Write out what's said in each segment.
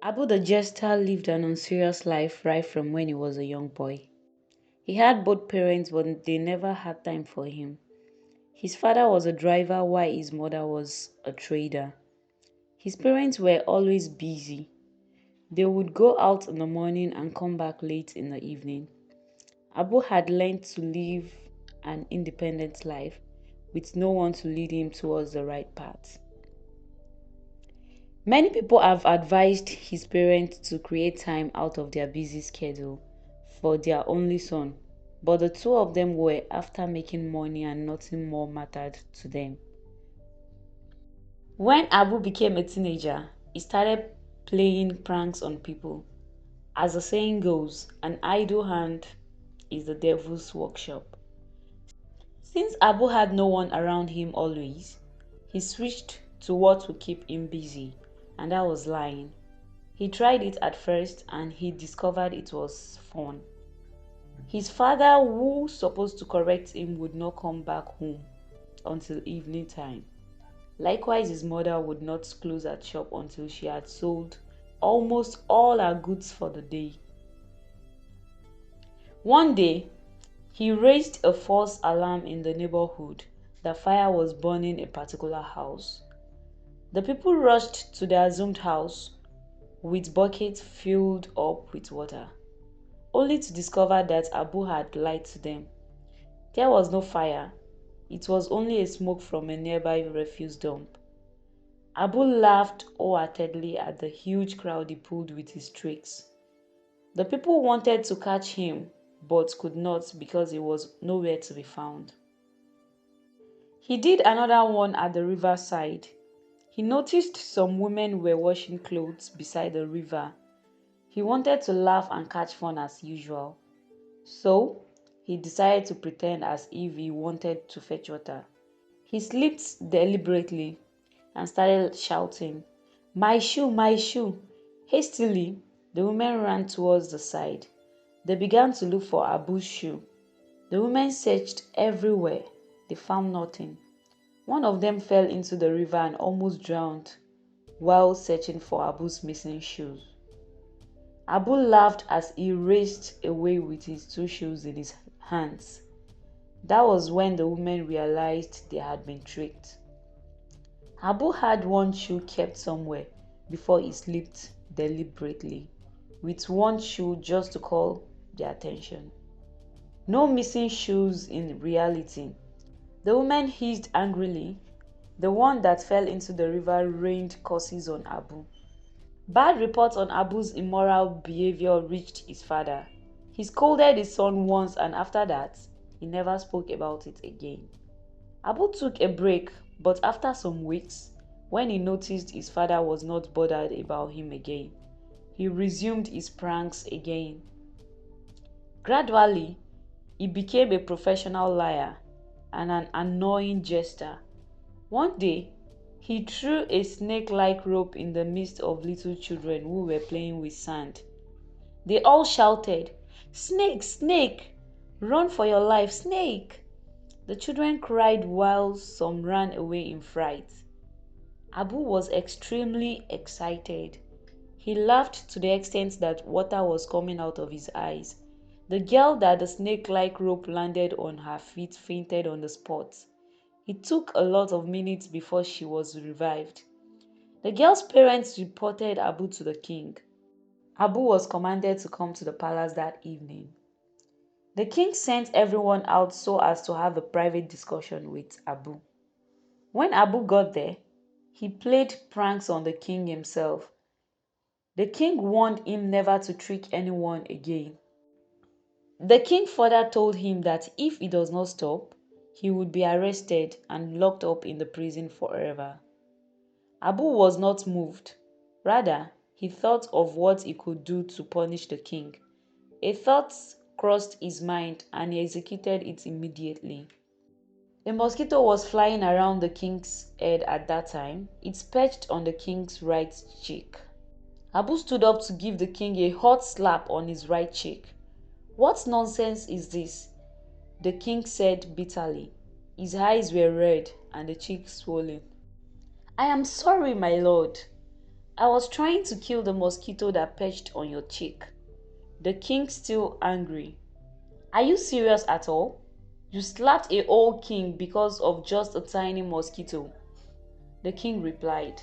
Abu the Jester lived an unserious life right from when he was a young boy. He had both parents, but they never had time for him. His father was a driver while his mother was a trader. His parents were always busy. They would go out in the morning and come back late in the evening. Abu had learned to live an independent life with no one to lead him towards the right path. Many people have advised his parents to create time out of their busy schedule for their only son, but the two of them were after making money and nothing more mattered to them. When Abu became a teenager, he started playing pranks on people. As the saying goes, an idle hand is the devil's workshop. Since Abu had no one around him always, he switched to what would keep him busy, and that was lying. He tried it at first and he discovered it was fun. His father, who supposed to correct him, would not come back home until evening time. Likewise, his mother would not close her shop until she had sold almost all her goods for the day. One day, he raised a false alarm in the neighborhood that fire was burning a particular house. The people rushed to the assumed house with buckets filled up with water, only to discover that Abu had lied to them. There was no fire, it was only a smoke from a nearby refuse dump. Abu laughed wholeheartedly at the huge crowd he pulled with his tricks. The people wanted to catch him but could not because he was nowhere to be found. He did another one at the riverside. He noticed some women were washing clothes beside the river. He wanted to laugh and catch fun as usual. So, he decided to pretend as if he wanted to fetch water. He slipped deliberately and started shouting, "My shoe, my shoe!" Hastily, the women ran towards the side. They began to look for Abu's shoe. The women searched everywhere. They found nothing. One of them fell into the river and almost drowned while searching for Abu's missing shoes. Abu laughed as he raced away with his two shoes in his hands. That was when the women realized they had been tricked. Abu had one shoe kept somewhere before he slipped deliberately, with one shoe just to call their attention. No missing shoes in reality. The women hissed angrily. The one that fell into the river rained curses on Abu. Bad reports on Abu's immoral behavior reached his father. He scolded his son once and after that, he never spoke about it again. Abu took a break, but after some weeks, when he noticed his father was not bothered about him again, he resumed his pranks again. Gradually, he became a professional liar and an annoying jester. One day, he threw a snake-like rope in the midst of little children who were playing with sand. They all shouted, "Snake, snake! Run for your life, snake!" The children cried while some ran away in fright. Abu was extremely excited. He laughed to the extent that water was coming out of his eyes. The girl that the snake-like rope landed on her feet fainted on the spot. It took a lot of minutes before she was revived. The girl's parents reported Abu to the king. Abu was commanded to come to the palace that evening. The king sent everyone out so as to have a private discussion with Abu. When Abu got there, he played pranks on the king himself. The king warned him never to trick anyone again. The king further told him that if he does not stop, he would be arrested and locked up in the prison forever. Abu was not moved. Rather, he thought of what he could do to punish the king. A thought crossed his mind and he executed it immediately. A mosquito was flying around the king's head at that time. It perched on the king's right cheek. Abu stood up to give the king a hot slap on his right cheek. "What nonsense is this?" the king said bitterly. His eyes were red and the cheek swollen. "I am sorry, my lord," I was trying to kill the mosquito that perched on your cheek. The king, still angry. Are you serious at all? You slapped a whole king because of just a tiny mosquito. The king replied.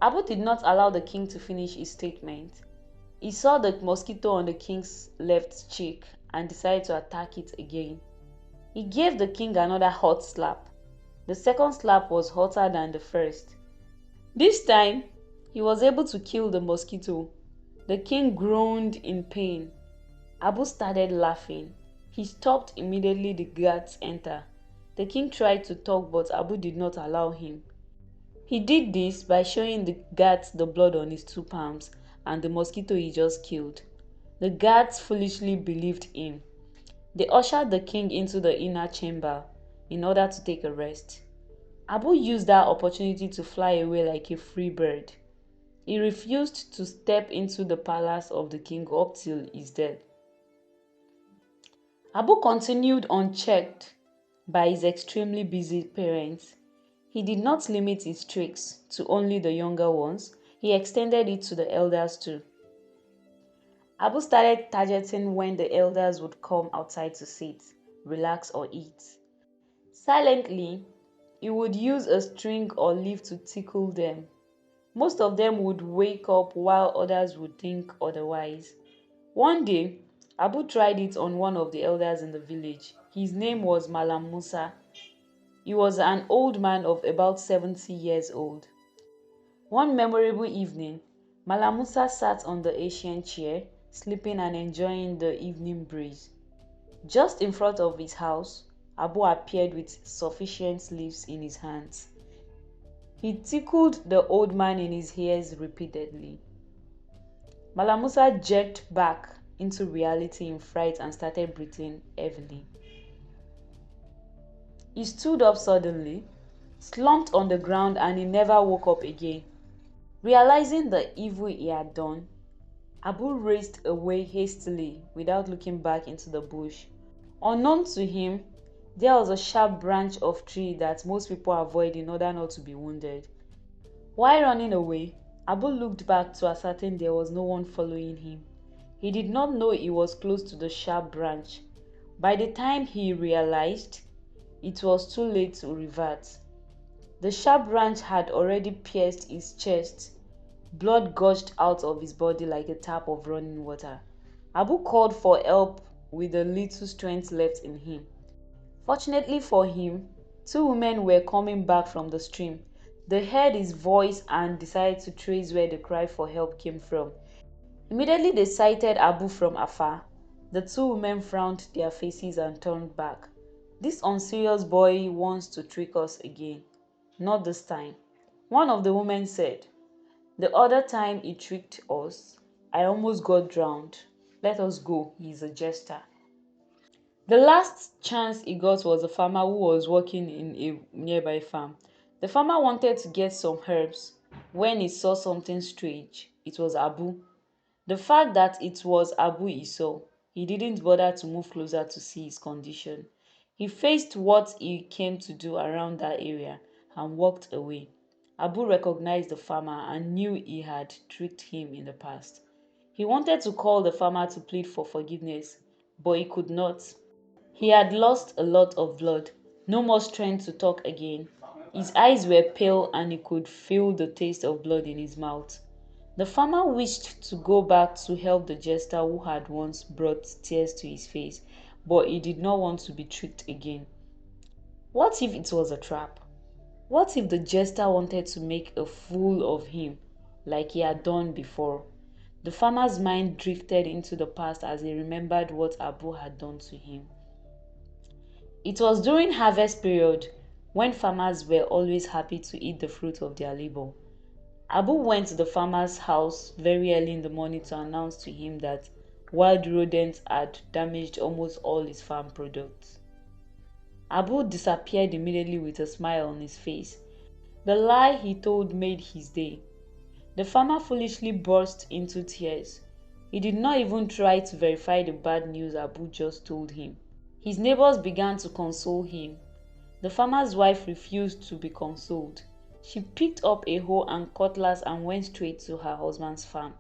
Abu did not allow the king to finish his statement. He saw the mosquito on the king's left cheek and decided to attack it again. He gave the king another hot slap. The second slap was hotter than the first. This time, he was able to kill the mosquito. The king groaned in pain. Abu started laughing. He stopped immediately the guards entered. The king tried to talk, but Abu did not allow him. He did this by showing the guards the blood on his two palms and the mosquito he just killed. The guards foolishly believed him. They ushered the king into the inner chamber in order to take a rest. Abu used that opportunity to fly away like a free bird. He refused to step into the palace of the king up till his death. Abu continued unchecked by his extremely busy parents. He did not limit his tricks to only the younger ones, he extended it to the elders too. Abu started targeting when the elders would come outside to sit, relax or eat. Silently, he would use a string or leaf to tickle them. Most of them would wake up while others would think otherwise. One day, Abu tried it on one of the elders in the village. His name was MALLAM. He was an old man of about 70 years old. One memorable evening, MALLAM sat on the ancient chair, sleeping and enjoying the evening breeze. Just in front of his house, Abu appeared with sufficient leaves in his hands. He tickled the old man in his ears repeatedly. MALLAM jerked back into reality in fright and started breathing heavily. He stood up suddenly, slumped on the ground, and he never woke up again. Realizing the evil he had done, Abu raced away hastily without looking back into the bush. Unknown to him, there was a sharp branch of tree that most people avoid in order not to be wounded. While running away, Abu looked back to ascertain there was no one following him. He did not know he was close to the sharp branch. By the time he realized, it was too late to revert. The sharp branch had already pierced his chest. Blood gushed out of his body like a tap of running water. Abu called for help with the little strength left in him. Fortunately for him, two women were coming back from the stream. They heard his voice and decided to trace where the cry for help came from. Immediately they sighted Abu from afar. The two women frowned their faces and turned back. This unserious boy wants to trick us again. Not this time. One of the women said, "The other time he tricked us, I almost got drowned. Let us go, he is a jester." The last chance he got was a farmer who was working in a nearby farm. The farmer wanted to get some herbs when he saw something strange. It was Abu. The fact that it was Abu he saw, he didn't bother to move closer to see his condition. He faced what he came to do around that area and walked away. Abu recognized the farmer and knew he had tricked him in the past. He wanted to call the farmer to plead for forgiveness, but he could not. He had lost a lot of blood, no more strength to talk again. His eyes were pale and he could feel the taste of blood in his mouth. The farmer wished to go back to help the jester who had once brought tears to his face, but he did not want to be tricked again. What if it was a trap? What if the jester wanted to make a fool of him, like he had done before? The farmer's mind drifted into the past as he remembered what Abu had done to him. It was during harvest period, when farmers were always happy to eat the fruit of their labor. Abu went to the farmer's house very early in the morning to announce to him that wild rodents had damaged almost all his farm products. Abu disappeared immediately with a smile on his face. The lie he told made his day. The farmer foolishly burst into tears. He did not even try to verify the bad news Abu just told him. His neighbors began to console him. The farmer's wife refused to be consoled. She picked up a hoe and cutlass and went straight to her husband's farm.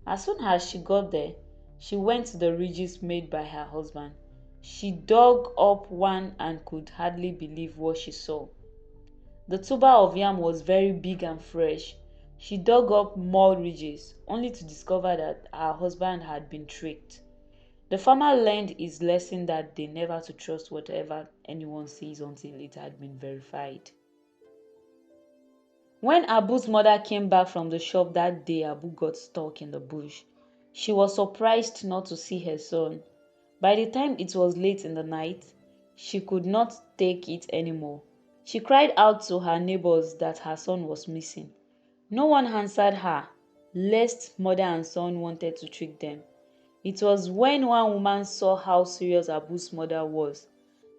As soon as she got there, she went to the ridges made by her husband. She dug up one and could hardly believe what she saw. The tuber of yam was very big and fresh. She dug up more ridges, only to discover that her husband had been tricked. The farmer learned his lesson that they never to trust whatever anyone says until it had been verified. When Abu's mother came back from the shop that day, Abu got stuck in the bush. She was surprised not to see her son. By the time it was late in the night, she could not take it anymore. She cried out to her neighbors that her son was missing. No one answered her, lest mother and son wanted to trick them. It was when one woman saw how serious Abu's mother was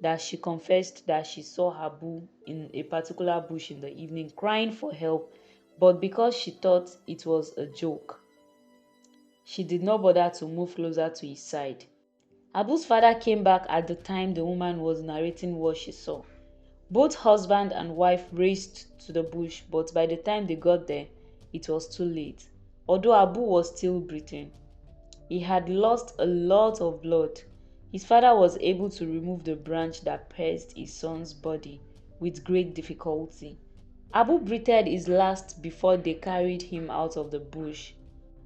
that she confessed that she saw Abu in a particular bush in the evening crying for help, but because she thought it was a joke, she did not bother to move closer to his side. Abu's father came back at the time the woman was narrating what she saw. Both husband and wife raced to the bush, but by the time they got there, it was too late. Although Abu was still breathing, he had lost a lot of blood. His father was able to remove the branch that pierced his son's body with great difficulty. Abu breathed his last before they carried him out of the bush.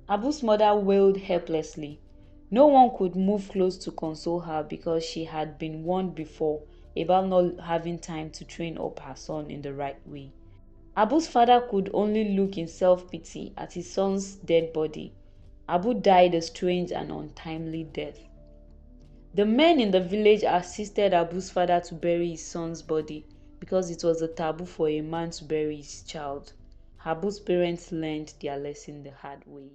Abu's mother wailed helplessly. No one could move close to console her because she had been warned before about not having time to train up her son in the right way. Abu's father could only look in self-pity at his son's dead body. Abu died a strange and untimely death. The men in the village assisted Abu's father to bury his son's body because it was a taboo for a man to bury his child. Abu's parents learned their lesson the hard way.